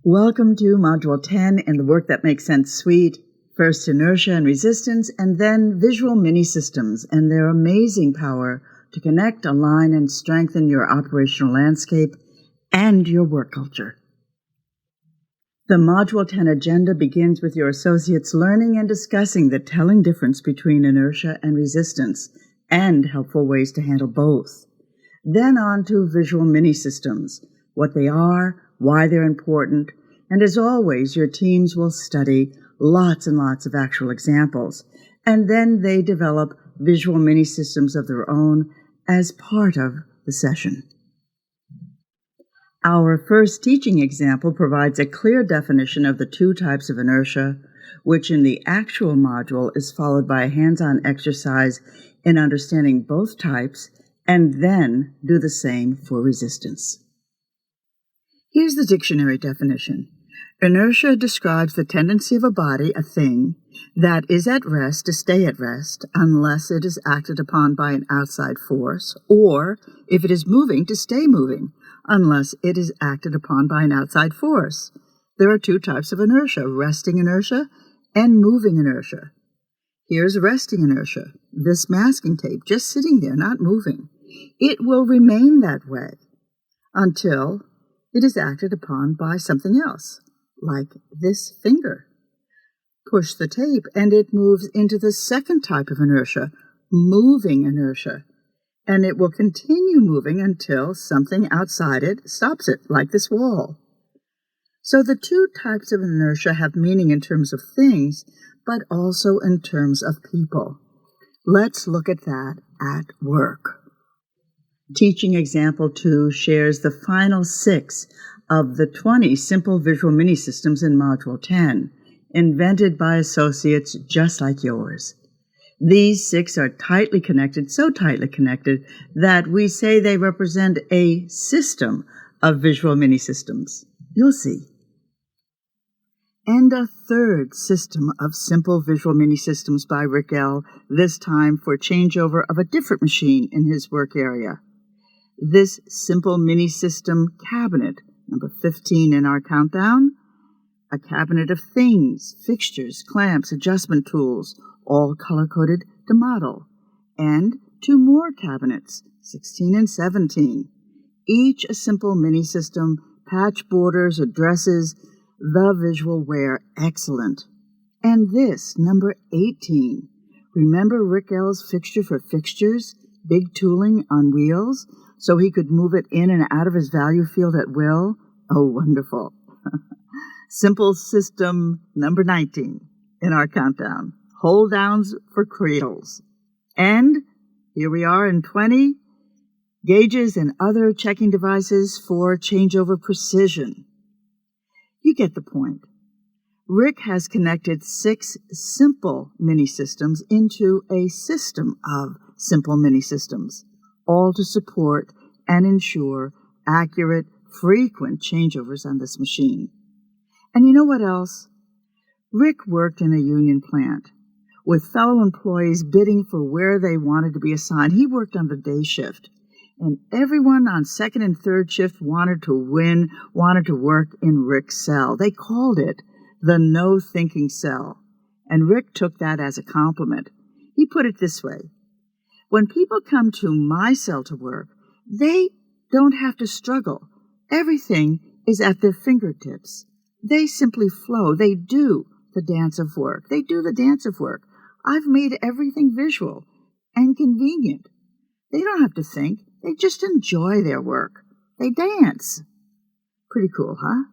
Welcome to Module 10 in the Work That Makes Sense Suite. First, inertia and resistance, and then visual mini-systems and their amazing power to connect, align, and strengthen your operational landscape and your work culture. The Module 10 agenda begins with your associates learning and discussing the telling difference between inertia and resistance and helpful ways to handle both. Then on to visual mini-systems, what they are, why they're important, and as always, your teams will study lots and lots of actual examples, and then they develop visual mini-systems of their own as part of the session. Our first teaching example provides a clear definition of the two types of inertia, which in the actual module is followed by a hands-on exercise in understanding both types, and then do the same for resistance. Here's the dictionary definition. Inertia describes the tendency of a body, a thing, that is at rest to stay at rest unless it is acted upon by an outside force, or if it is moving to stay moving unless it is acted upon by an outside force. There are two types of inertia, resting inertia and moving inertia. Here's resting inertia, this masking tape just sitting there, not moving. It will remain that way until it is acted upon by something else, like this finger. Push the tape and it moves into the second type of inertia, moving inertia, and it will continue moving until something outside it stops it, like this wall. So the two types of inertia have meaning in terms of things, but also in terms of people. Let's look at that at work. Teaching Example 2 shares the final 6 of the 20 simple visual mini-systems in Module 10, invented by associates just like yours. These 6 are tightly connected, so tightly connected that we say they represent a system of visual mini-systems. You'll see. And a third system of simple visual mini-systems by Rick L., this time for changeover of a different machine in his work area. This simple mini-system cabinet, number 15 in our countdown, a cabinet of things, fixtures, clamps, adjustment tools, all color-coded to model, and 2 more cabinets, 16 and 17, each a simple mini-system, patch borders, addresses, the visual wear excellent. And this, number 18, remember Rick L's fixture for fixtures, big tooling on wheels, so he could move it in and out of his value field at will? Oh, wonderful. Simple system number 19 in our countdown. Hold downs for cradles. And here we are in 20, gauges and other checking devices for changeover precision. You get the point. Rick has connected 6 simple mini-systems into a system of simple mini-systems, all to support and ensure accurate, frequent changeovers on this machine. And you know what else? Rick worked in a union plant with fellow employees bidding for where they wanted to be assigned. He worked on the day shift, and everyone on second and third shift wanted to win, wanted to work in Rick's cell. They called it the no-thinking cell, and Rick took that as a compliment. He put it this way: when people come to my cell to work, they don't have to struggle. Everything is at their fingertips. They simply flow. They do the dance of work. They do the dance of work. I've made everything visual and convenient. They don't have to think. They just enjoy their work. They dance. Pretty cool, huh?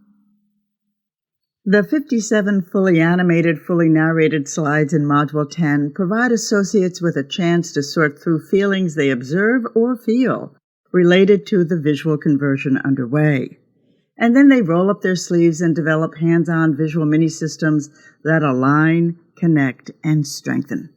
The 57 fully animated, fully narrated slides in Module 10 provide associates with a chance to sort through feelings they observe or feel related to the visual conversion underway. And then they roll up their sleeves and develop hands-on visual mini-systems that align, connect, and strengthen.